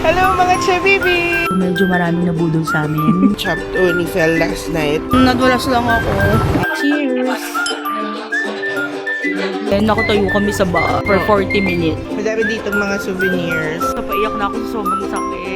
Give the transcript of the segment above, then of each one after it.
Hello mga chabibi! Medyo maraming nabudol sa amin. Chopped Oni fell last night. Nadulas lang ako. Cheers! And nakatayo kami sa bar for 40 minutes. Madami ditong mga souvenirs. Napaiyak na ako sa sobrang sakit.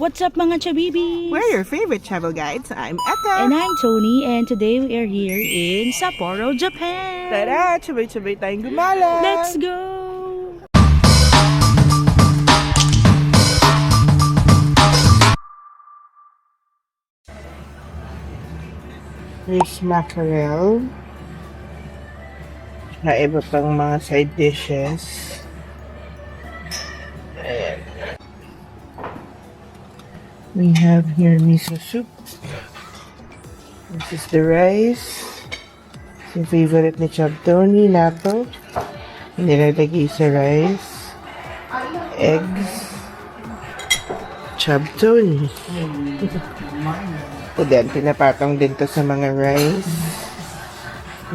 What's up mga chabibi? We're your favorite travel guides. I'm Eka. And I'm Tony, and today we are here in Sapporo, Japan. Tara, sabay-sabay tayong gumala. Let's go! There's mackerel. Iba pang mga side dishes. Ayan. We have here miso soup. This is the rice. Yung favorite ni Chab Tony, natto. Nilalagay sa rice. Eggs. Chab Tony. O then, pinapatong din to sa mga rice.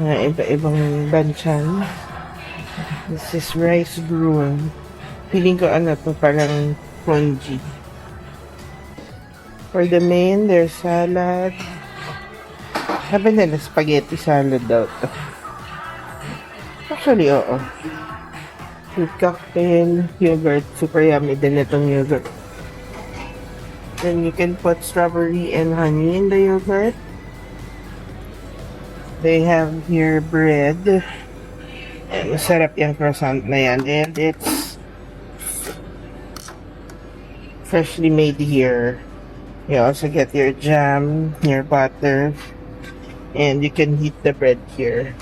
Mga iba-ibang banchan. This is rice gruel. Feeling ko ano to, parang congee. For the main, there's salad. Sabi nila, spaghetti salad daw to. Actually, oo. Fruit cocktail, yogurt. Super yummy din itong yogurt. Then you can put strawberry and honey in the yogurt. They have here bread. And masarap yung croissant na yan. And it's freshly made here. You also get your jam, your butter, and you can heat the bread here.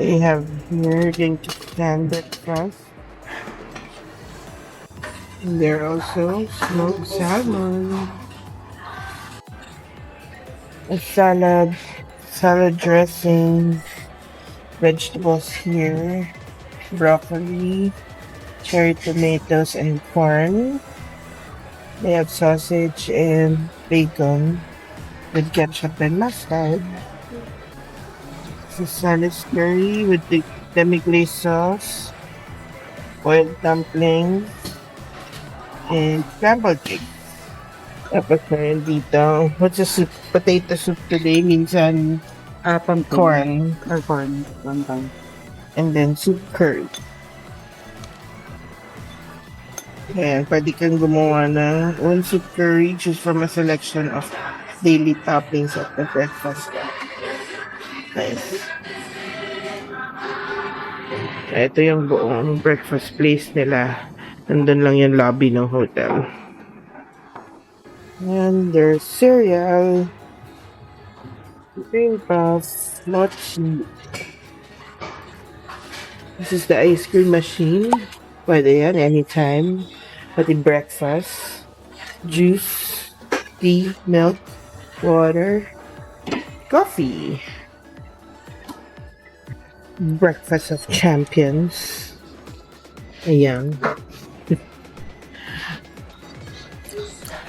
They have here going to standard breakfast. And there also smoked salmon. A salad dressing, vegetables here, broccoli, cherry tomatoes and corn. They have sausage and bacon with ketchup and mustard. This is salad curry with the demi-glace sauce, boiled dumplings, and scrambled eggs. Tapos meron dito, what's the soup? Potato soup today, minsan corn. Or corn. And then soup curry. Ayan, pwede kang gumawa na one soup curry, choose from a selection of daily toppings at the breakfast. Nice. Ito yung buong breakfast place nila. Nandun lang yung lobby ng hotel. And there's cereal, cream puffs, mochi. This is the ice cream machine. Pwede yan anytime. Pati breakfast, juice, tea, milk, water, coffee. Breakfast of champions. Ayan.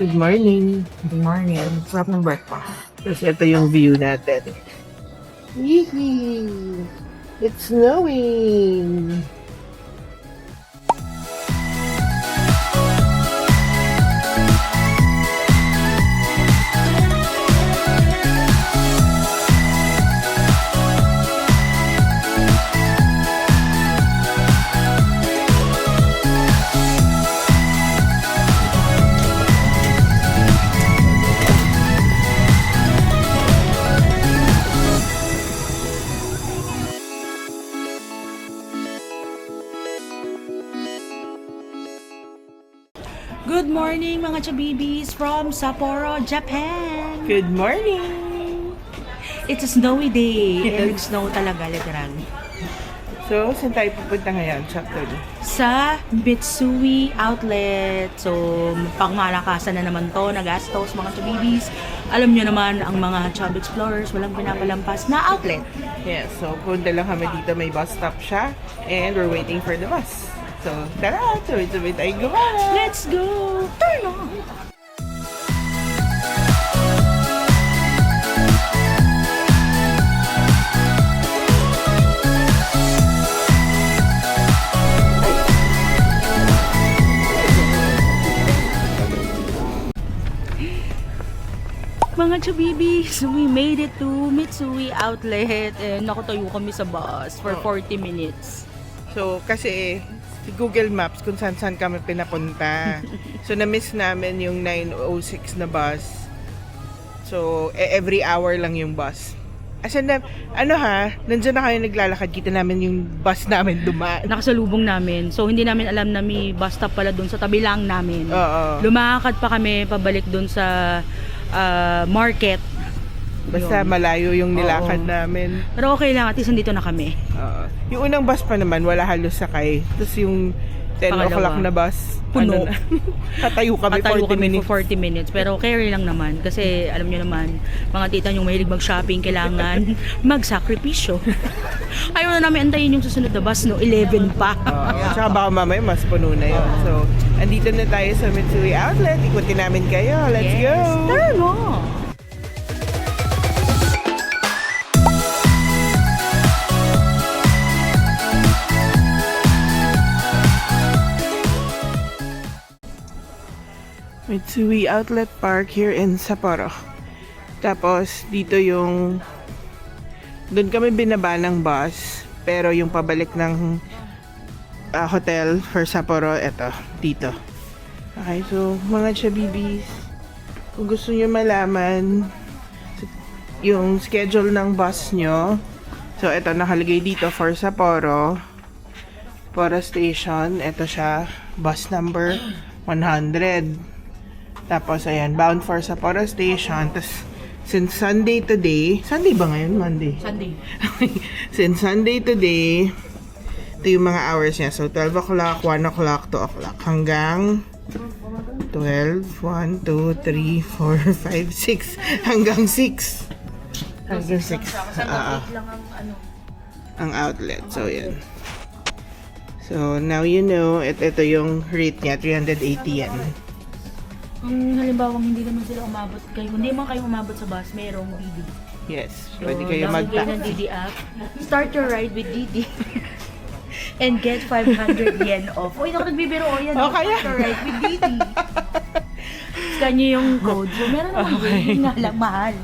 Good morning. Good morning. Sarap ng breakfast. Tapos ito yung view natin. Yee! It's snowing! Good morning mga chabibis from Sapporo, Japan. Good morning! It's a snowy day. And nag-snow talaga, literal. So, saan tayo pupunta ngayon, Chapter? Sa Mitsui Outlet. So, pangmalakasan na naman to, nagastos mga chabibis. Alam nyo naman, ang mga Chub Explorers, walang pinapalampas na outlet. Yes, so punta lang kami dito, may bus stop siya. And we're waiting for the bus. So, tara, tuloy-tuloy tayo gumana. Let's go! Turn on! Mga chabibis, we made it to Mitsui Outlet and nakatayo kami sa bus for 40 minutes. So, kasi si Google Maps kung saan kami pinapunta. So, na-miss namin yung 9:06 na bus. So, every hour lang yung bus. As in, nandiyan na kayo naglalakad, kita namin yung bus namin dumaan. Nakasalubong namin. So, hindi namin alam na may bus stop pala doon sa tabi lang namin. Oo. Lumakad pa kami pabalik doon sa market. Basta Yun. malayo yung nilakad Oo. namin. Pero okay lang, at least nandito na kami. Yung unang bus pa naman, wala halos sakay. Tapos yung 10 Pangalawa. o'clock na bus, Puno. Katayo kami Patayo 40 kami minutes. for 40 minutes. Pero carry lang naman. Kasi alam nyo naman, mga tita yung mahilig mag-shopping, kailangan magsakripisyo. Ayaw na namin antayin yung susunod na bus, no? 11 pa. Tsaka baka mamaya mas puno na yun. So, andito na tayo sa Mitsui Outlet. Ikutin namin kayo. Let's Yes. go! Turn on! Mitsui Outlet Park here in Sapporo. Tapos, dito yung... Doon kami binaba ng bus. Pero yung pabalik ng hotel for Sapporo, eto, dito. Okay, so, mga chabibis, kung gusto nyo malaman yung schedule ng bus nyo, so, eto, nakalagay dito for Sapporo. Sapporo Station, eto siya, bus number 100. Tapos, ayan, bound for Sapporo Station. Tapos, since Sunday today, Sunday ba ngayon? Monday? Sunday. Since Sunday today, ito yung mga hours niya. So, 12 o'clock, 1 o'clock, 2 o'clock. Hanggang 12, 1, 2, 3, 4, 5, 6. Hanggang 6. Hanggang 6. Ang outlet. So, yan. So, now you know, ito yung rate niya, 380 yen. Kung halimbawa hindi naman sila umabot kayo, hindi man kayo umabot sa bus, mayroong DD. Yes, So, pwede kayo download kayo ng mag-taxi. DD app. Start your ride with DD. And get 500 yen off. Uy, naku, nagbibiro ko yan. Oh, kaya? Start your ride with DD. Scan nyo yung code. So, meron naman okay. Yun nga lang, mahal.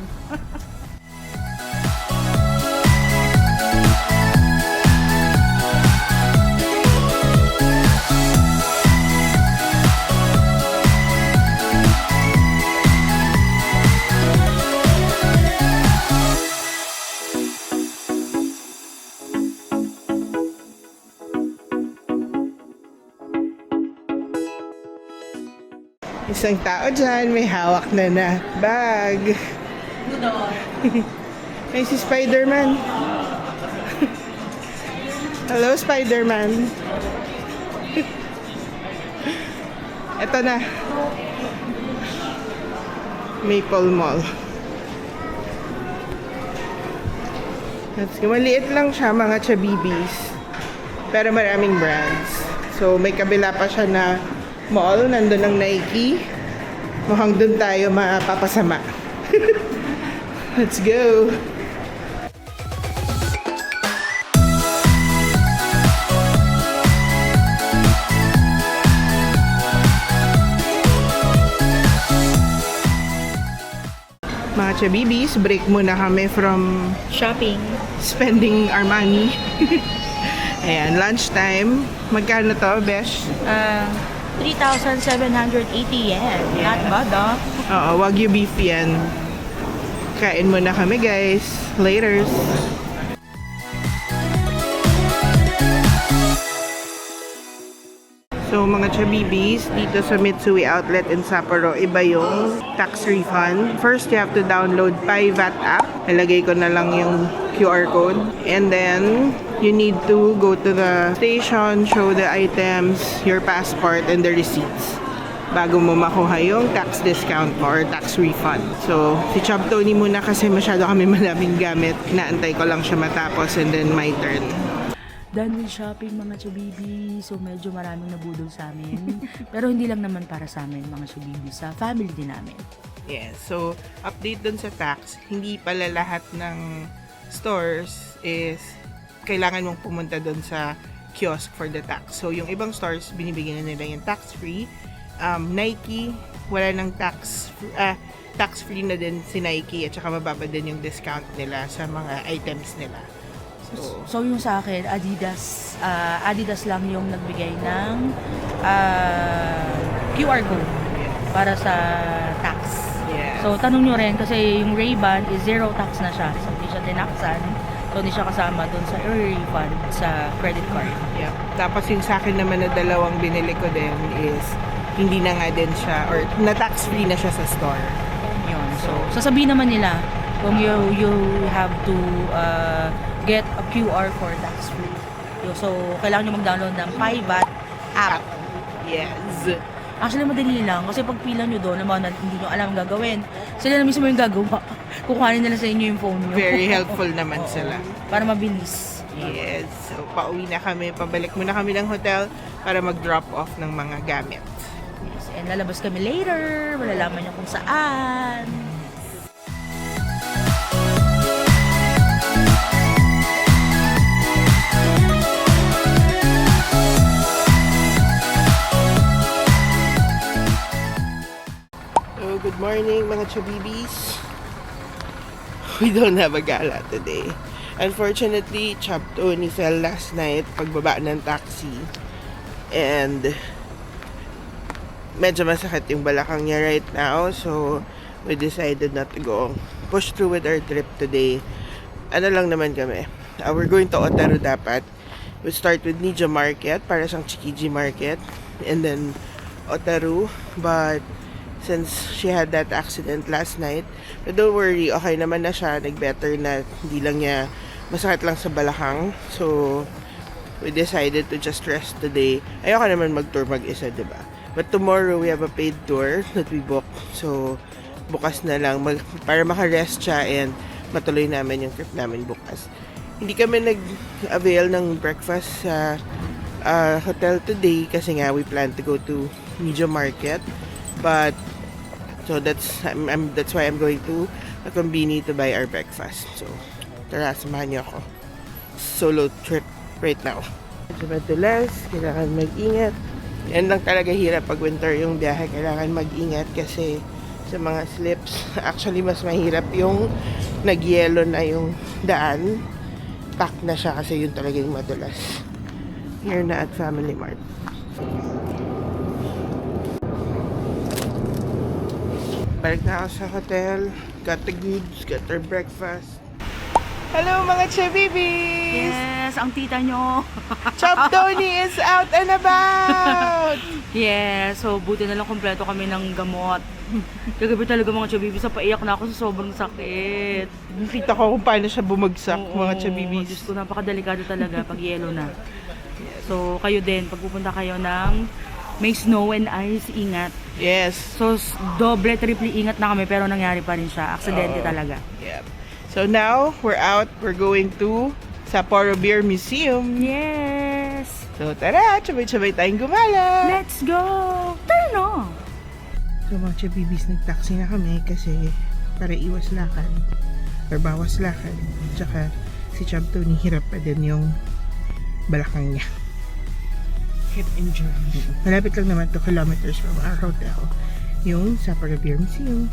Isang tao dyan, may hawak na bag. May si Spider-Man. Hello, Spider-Man. Ito na. Maple Mall. That's, maliit lang siya, mga chabibis. Pero maraming brands. So, may kabila pa siya na mall. Nandun ang Nike. Mukhang dun tayo mapapasama. Let's go! Mga chabibis, break muna kami from Shopping. spending our money. Ayan, lunchtime. Magkano to, Besh? 3,780 yen. Yeah. Not bad, ah. Oo, Wagyu beef yan. Kain muna kami, guys. Laters. So, So mga chabibis, dito sa Mitsui Outlet in Sapporo, iba yung tax refund. First, you have to download PayVat app. Nalagay ko na lang yung QR code. And then, you need to go to the station, show the items, your passport, and the receipts bago mo makuha yung tax discount mo or tax refund. So, si Chub Tony muna kasi masyado kami maraming gamit. Naantay ko lang siya matapos and then my turn. Done with shopping mga chubibi. So medyo maraming nabudol sa amin. Pero hindi lang naman para sa amin mga chubibi. Sa family din namin. Yes, so update dun sa tax, hindi pala lahat ng stores is kailangan mong pumunta dun sa kiosk for the tax. So yung ibang stores, binibigyan na nila yung tax-free. Nike, wala ng tax-free na din si Nike at saka mababa din yung discount nila sa mga items nila. So yung sa akin, Adidas lang yung nagbigay ng QR code para sa tax. Yes. So tanong nyo rin kasi yung Ray-Ban is zero tax na siya. So hindi siya tinaksan. So hindi siya kasama dun sa refund sa credit card. Yeah. Tapos yung sa akin naman na dalawang binili ko din is hindi na nga din siya or na tax-free na siya sa store. Yun. So sasabihin naman nila kung you have to get a QR for tax-free. So kailangan nyo mag-download ng PayVat app. Yes. Actually, madali lang. Kasi pag pila nyo doon, naman hindi nyo alam ang gagawin. Sila na mismo yung gagawa. Kukuhanin nila sa inyo yung phone nyo. Very helpful naman Oo. sila. Para mabilis. Yes. So, pauwi na kami. Pabalik muna kami ng hotel para mag-drop off ng mga gamit. Yes. And lalabas kami later. Malalaman nyo kung saan. So, good morning mga chubibis. We don't have a gala today. Unfortunately, Chub Tony fell last night pagbaba ng taxi. And medyo masakit yung balakang niya right now. So, we decided not to go push through with our trip today. Ano lang naman kami. We're going to Otaru dapat. We start with Nijo Market para siyang Chikiji Market. And then Otaru. But since she had that accident last night, but don't worry, okay naman na siya. Nag-better na, hindi lang niya masakit lang sa balakang. So, we decided to just rest today. Ayoko naman mag-tour mag-isa, diba? But tomorrow, we have a paid tour that we booked. So, bukas na lang para maka-rest siya and matuloy namin yung trip namin bukas. Hindi kami nag-avail ng breakfast sa hotel today kasi nga we plan to go to Nijo Market. But so that's why I'm going to a conveni to buy our breakfast. So tara, samahan niyo ako. Solo trip right now. Medyo madulas, kailangan mag-ingat. Yan lang talaga hirap pag winter yung biyahe. Kailangan mag-ingat kasi sa mga slips. Actually, mas mahirap yung nagyelo na yung daan. Pack na siya kasi yun talaga yung madulas. Here na at Family Mart. Balik na ako sa hotel. Got the goods, got our breakfast. Hello mga chabibis! Yes, ang tita nyo. Chub Tony is out and about! Yes, so buti na lang kompleto kami ng gamot. Kagabi talaga mga chubibi, sa paiyak na ako sa sobrang sakit. Nakita ko kung paano siya bumagsak, Oo, mga chabibis. Diyos ko, napakadelikado talaga pag yelo na. So kayo din, pag pupunta kayo ng may snow and ice, ingat. Yes. So doble, triple ingat na kami pero nangyari pa rin siya. Aksidente Oo. talaga. Yep. So now, we're out. We're going to Sapporo Beer Museum. Yes! So tara, sabay-sabay tayong gumala. Let's go! Turn on! So mga chabibis, nag-taxi na kami kasi para iwas lakad or bawas lakad. Tsaka si Chub Tony hirap pa din yung balakang niya. Hip injury. Malapit lang naman 2 kilometers from our hotel yung Sapporo Beer Museum.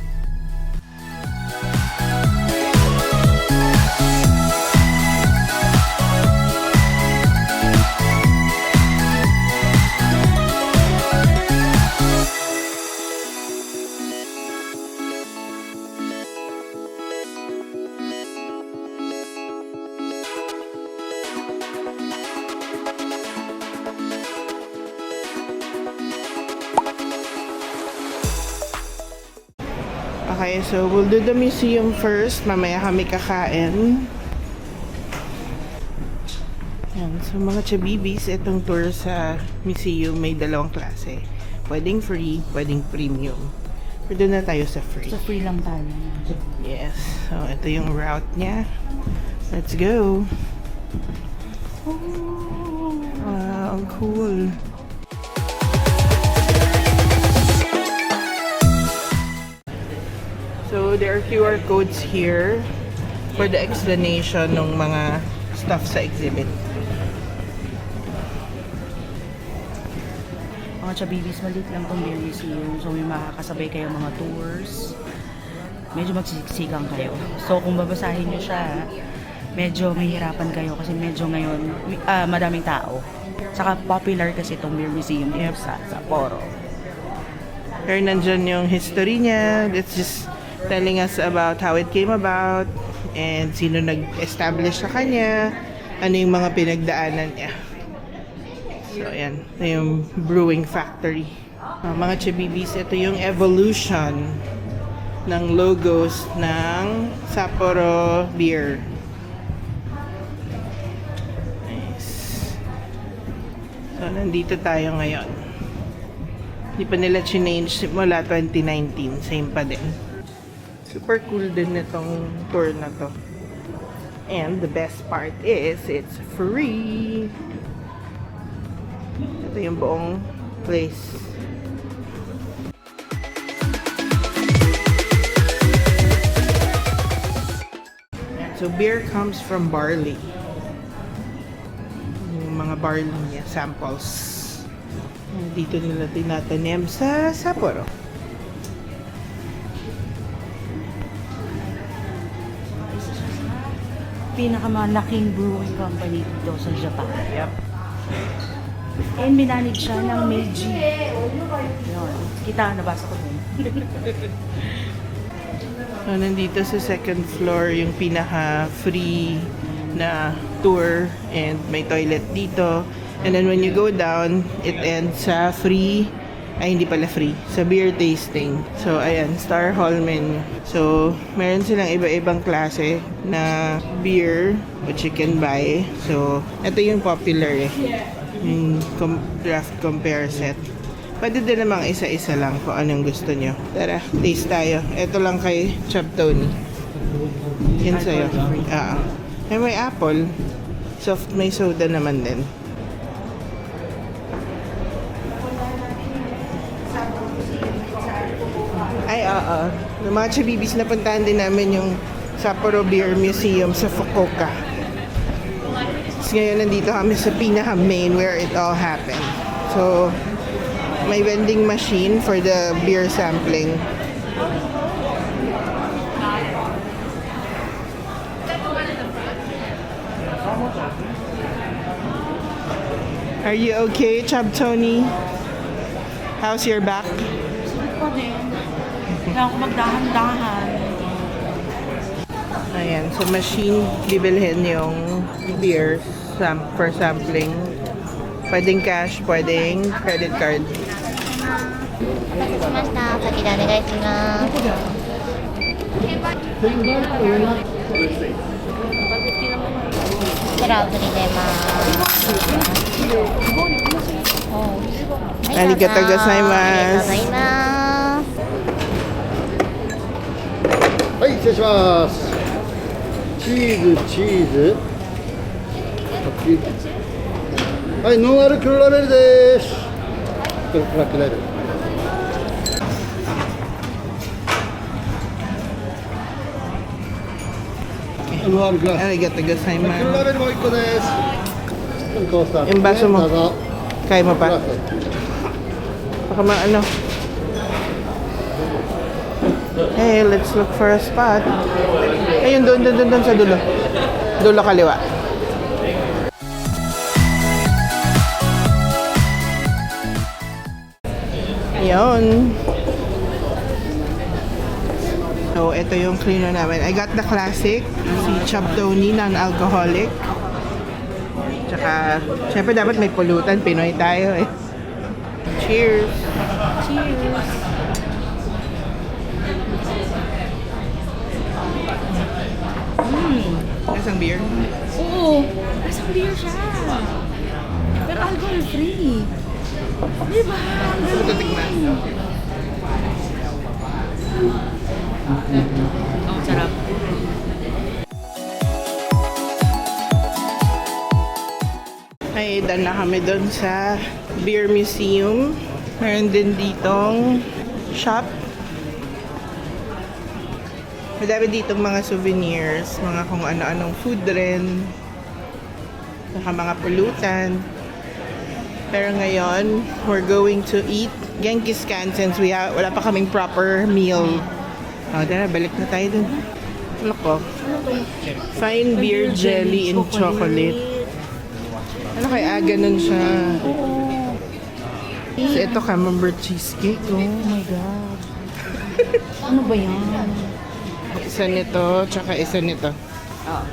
Okay, so we'll do the museum first. Mamaya kami kakain. Yan, so mga chabibis, itong tour sa museum may dalawang klase. Pwedeng free, pwedeng premium. Pero doon na tayo sa free. So, free lang tayo. Yes, so ito yung route niya. Let's go. Wow, ang cool. So there are QR codes here for the explanation ng mga stuff sa exhibit. Mga chabibis, maliit lang tong beer museum. So, may makakasabay kayo mga tours. Medyo magsisiksikan kayo. So, kung babasahin nyo siya, medyo mahihirapan kayo kasi medyo ngayon, madaming tao. Saka popular kasi itong beer museum dito sa Sapporo. Here nandyan yung history niya. It's just telling us about how it came about and sino nag-establish sa kanya, ano yung mga pinagdaanan niya. So, ayan. Ito yung brewing factory. Mga chabibis, ito yung evolution ng logos ng Sapporo Beer. Nice. So, nandito tayo ngayon. Hindi pa nila change mula 2019. Same pa din. Super cool din itong tour na to. And the best part is, it's free. Ito yung buong place. So, beer comes from barley. Yung mga barley niya, samples. Dito nila tinatanim sa Sapporo. Pinakamalaking brewing company dito sa Japan. Yep. And minanage siya ng Meiji. Yun. Kita, nabasa ko dun. So, nandito sa second floor yung pinaka-free na tour and may toilet dito. And then when you go down, it ends sa free, ay hindi pala free, sa beer tasting. So, ayan, Star Hall menu. So, meron silang iba-ibang klase na beer which you can buy. So, ito yung popular eh. Yung draft compare set. Pwede din namang isa-isa lang kung anong gusto nyo. Tara, taste tayo. Ito lang kay Chab Tony. Yan sa'yo. May apple. Soft, may soda naman din. Ay, oo. Yung mga chabibis na puntahan din namin yung Sapporo Beer Museum sa Fukuoka. Tapos ngayon nandito kami sa pinaka-main where it all happened. So, may vending machine for the beer sampling. Are you okay, Chab Tony? How's your back? Pa din. Kailangan ko magdahan-dahan. Ayan, sa machine, bibilhin yung beer for sampling. Pwedeng cash, pwedeng credit card. お待たせしました。先でお願いします。こちらお振り出ます。ありがとうございます。ありがとうございます。はい、失礼します。チーズ、チーズ。はい、ノンアル黒ラベルです。ブラックラベル。ノンアルグラス。ありがとうございま黒ラベルもう一個です。コースター。yung baso mo. どうぞ。 Kaya mo pa? グラス。 Baka ano. Hey, let's look for a spot. Ayun, doon sa dulo. Dulo kaliwa. Ayun. So, ito yung klino namin. I got the classic, si Chab Tony, non-alcoholic. Tsaka, syempre dapat may pulutan. Pinoy tayo eh. Cheers! Cheers! lasang beer? Oo, lasang beer siya. Pero alcohol free. Diba? Gusto ko tikman. Oh, sarap. Ay, daan na kami doon sa Beer Museum. Meron din ditong shop. Madami ditong mga souvenirs, mga kung ano-anong food rin. Saka mga pulutan. Pero ngayon, we're going to eat Genghis Khan since wala pa kaming proper meal. Oh, tara, balik na tayo dun. Ano ko? Fine beer jelly and chocolate. Ano kaya? Ganun siya. So, ito camembert cheesecake. Oh my God. Ano ba yan? Isa nito, tsaka isa nito. Ah,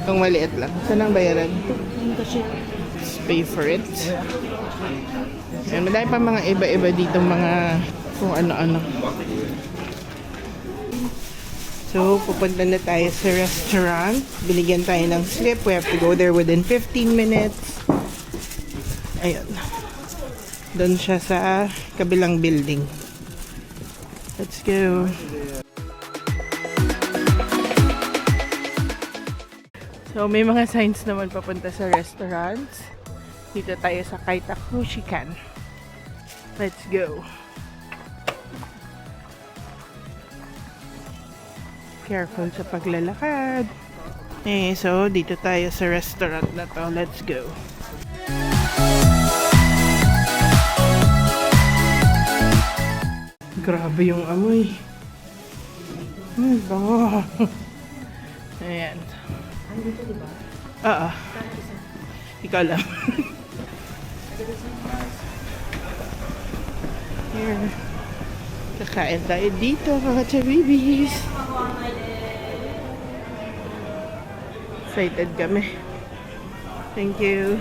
Itong maliit lang. Saan ang bayaran? kasi Let's pay for it. Ayan, madami pa mga iba-iba dito, mga kung ano-ano. So, pupunta na tayo sa restaurant. Binigyan tayo ng slip. We have to go there within 15 minutes. Ayun. Doon siya sa kabilang building. Let's go. So, may mga signs naman papunta sa restaurants. Dito tayo sa Kaitakushikan. Let's go. Careful sa paglalakad. Eh, so, dito tayo sa restaurant na to. Let's go. Grabe yung amoy. Bango. Ayan. Oo. Ikaw lang. Here. Kakain tayo dito, mga chabibis. Excited kami. Thank you.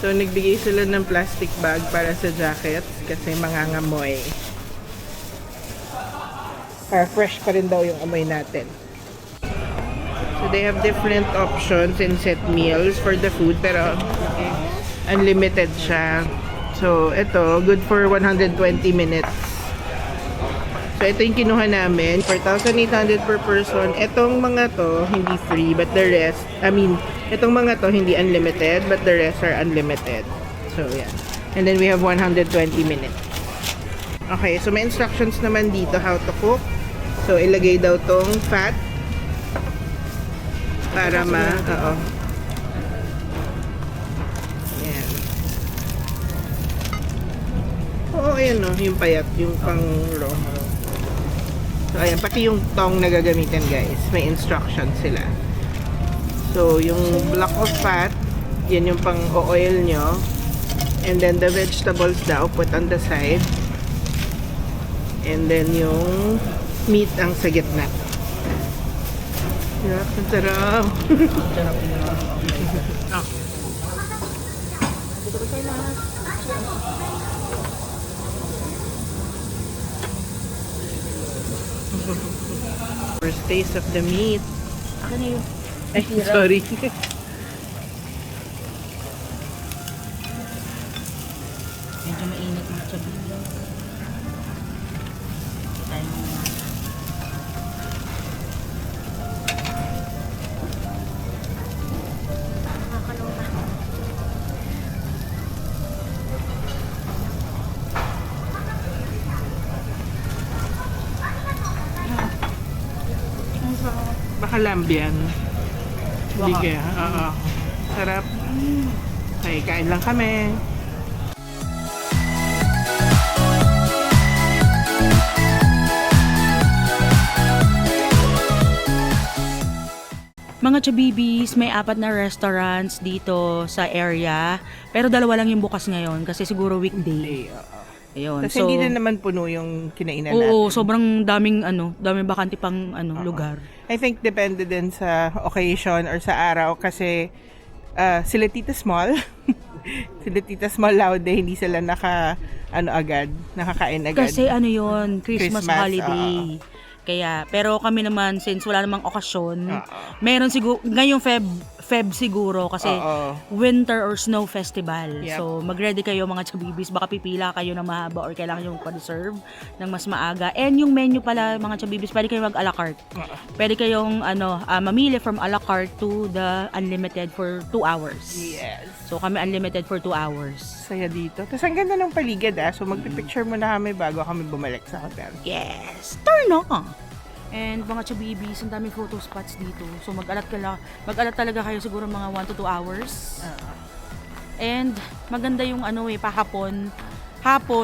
So, nagbigay sila ng plastic bag para sa jackets kasi mangangamoy. Para fresh pa rin daw yung amoy natin. So, they have different options in set meals for the food pero unlimited siya. So, ito, good for 120 minutes. So, ito yung kinuha namin. 4,800 per person. Itong mga to, hindi free, but the rest, itong mga to, hindi unlimited, but the rest are unlimited. So, yeah. And then we have 120 minutes. Okay, so may instructions naman dito how to cook. So, ilagay daw tong fat para oo. Ayan. Oo, ayan o, yung payat, yung pang raw. So, ayan, pati yung tong na gagamitin, guys. May instructions sila. So, yung block of fat, yan yung pang oil nyo. And then, the vegetables daw, put on the side. And then, yung meat ang sa gitna. Sarap, ang sarap. Oh. First taste of the meat. Akin na yun. Ay, sorry. Medyo mainit mga chabi. Baka lambian. Hindi kaya. Oo. Sarap. Okay, kain lang kami. Mga chabibis, may 4 na restaurants dito sa area. Pero 2 lang yung bukas ngayon kasi siguro weekday. Ayun. Kasi hindi din naman puno yung kinainan natin. Oo, sobrang daming bakante pang lugar. I think depende din sa occasion or sa araw kasi sila Tita Small. Sila Tita Small Laude, hindi sila nakakain agad. Kasi yun, Christmas holiday. Kaya, pero kami naman, since wala namang okasyon, Oo. meron siguro, ngayong Feb siguro, kasi Oo. winter or snow festival. Yep. So, mag-ready kayo mga chabibis. Baka pipila kayo ng mahaba or kailangan nyo pa-reserve ng mas maaga. And yung menu pala, mga chabibis, pwede kayo mag-a la carte. Pwede kayong mamili from a la carte to the unlimited for 2 hours. Yes. So, kami unlimited for 2 hours. Saya dito. Tapos ang ganda ng paligid So magpipicture muna kami bago kami bumalik sa hotel. Yes! Turn on! And mga chabibis, ang daming photo spots dito. So mag-alat talaga kayo siguro mga 1 to 2 hours. And maganda yung hapon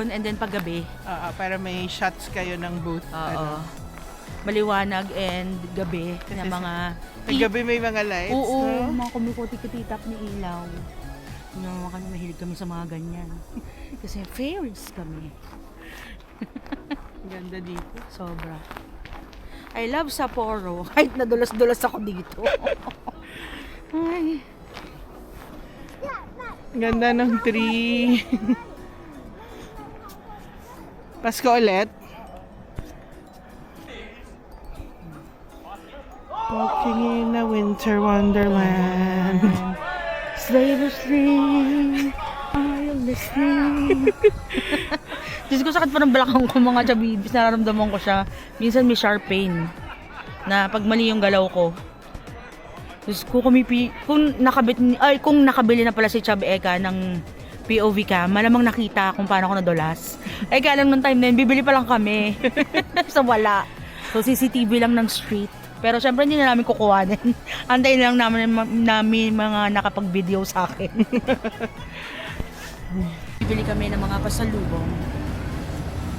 and then paggabi. Para may shots kayo ng booth. Oo. Maliwanag and gabi na mga Paggabi may mga lights. Oo, no? mga kumikuti-kititap ni ilaw. Kami mahilig kami sa mga ganyan. Kasi fairies kami. Ganda dito. Sobra. I love Sapporo. Kahit nadulas-dulas ako dito. Ay. Ganda ng tree. Pasko ulit. Walking in a winter wonderland. Slavishly, are you listening? Diyos ko, sakit pa ng balakang ko mga chabibis. Nararamdaman ko siya. Minsan may sharp pain. Na pag mali yung galaw ko. Diyos ko, kung nakabili na pala si Chab Eka ng POV cam, malamang nakita kung paano ako nadulas. Kaya lang nung time na yun, bibili pa lang kami. So wala. So CCTV lang ng street. Pero syempre hindi na namin kukuhanin. Antayin lang namin mga nakapag-video sa akin. Bibili kami ng mga pasalubong.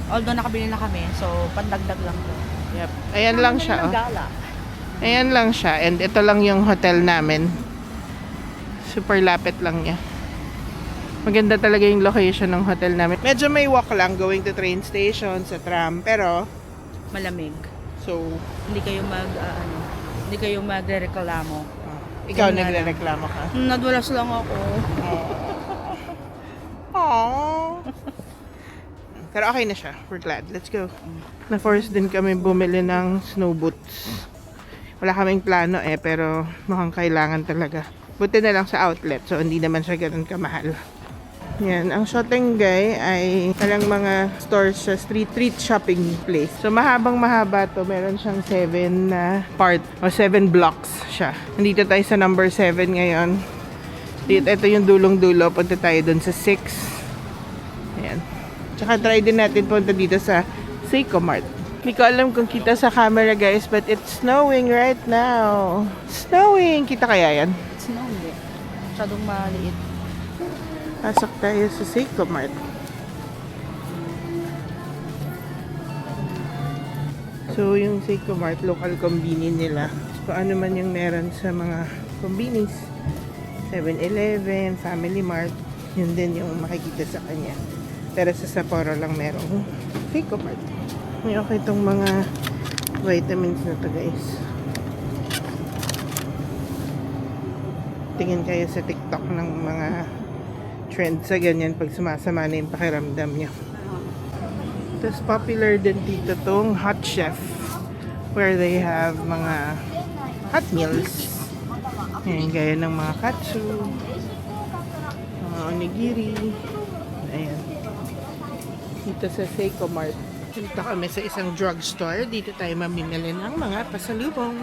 Although nakabili na kami, so pandagdag lang to. Yep. Ayan lang siya. Gala. Ayan lang siya. And ito lang yung hotel namin. Super lapit lang niya. Maganda talaga yung location ng hotel namin. Medyo may walk lang going to train station, sa tram. Pero, Malamig. so, Hindi kayo magrereklamo. ikaw Yun nga nagre-reklamo ka. Nadulas lang ako. Aww. Pero okay na siya. We're glad. Let's go. Na-force din kami bumili ng snow boots. Wala kaming plano pero mukhang kailangan talaga. Buti na lang sa outlet, so hindi naman siya ganun kamahal. Yan, ang Shotengay ay talang mga stores sa street shopping place. So mahabang mahaba to, meron siyang 7 na part o 7 blocks siya. Nandito tayo sa number 7 ngayon. Ito yung dulong-dulo, punta tayo dun sa 6. Ayan. Tsaka try din natin punta dito sa Seiko Mart. Hindi ko alam kung kita sa camera guys, but it's snowing right now. Snowing! Kita kaya yan? Snow hindi. Masyadong maliit. Pasok tayo sa Seiko Mart. So, yung Seiko Mart, local kombini nila. So, ano man yung meron sa mga kombinis. 7-Eleven, Family Mart. Yun din yung makikita sa kanya. Pero sa Sapporo lang merong Seiko Mart. May okay itong mga vitamins na to guys. Tingin kayo sa TikTok ng mga trend sa ganyan pag sumasama na yung pakiramdam niya. Tapos popular din dito tong Hot Chef where they have mga hot meals. Ayan, gaya ng mga katsu, mga onigiri. Ayan. Dito sa Seiko Mart. Dito kami sa isang drugstore. Dito tayo mamimili ng mga pasalubong.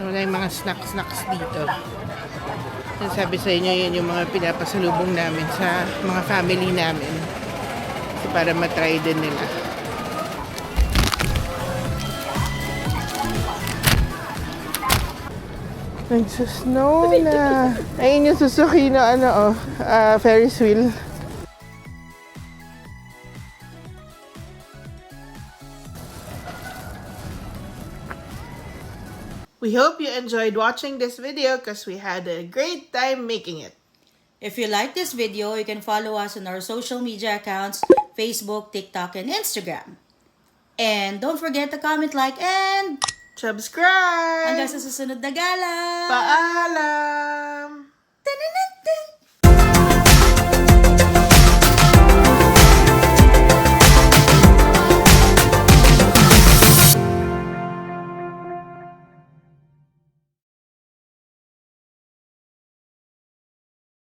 Wala yung mga snacks dito. Sabi sa inyo, yun yung mga pinapasalubong namin sa mga family namin. So, para matry din nila. Nagsusnow na. Ayun yung Suzuki na Ferris wheel. We hope you enjoyed watching this video because we had a great time making it. If you like this video, you can follow us on our social media accounts, Facebook, TikTok, and Instagram. And don't forget to comment, like, and Subscribe! hanggang sa susunod na gala! Paalam!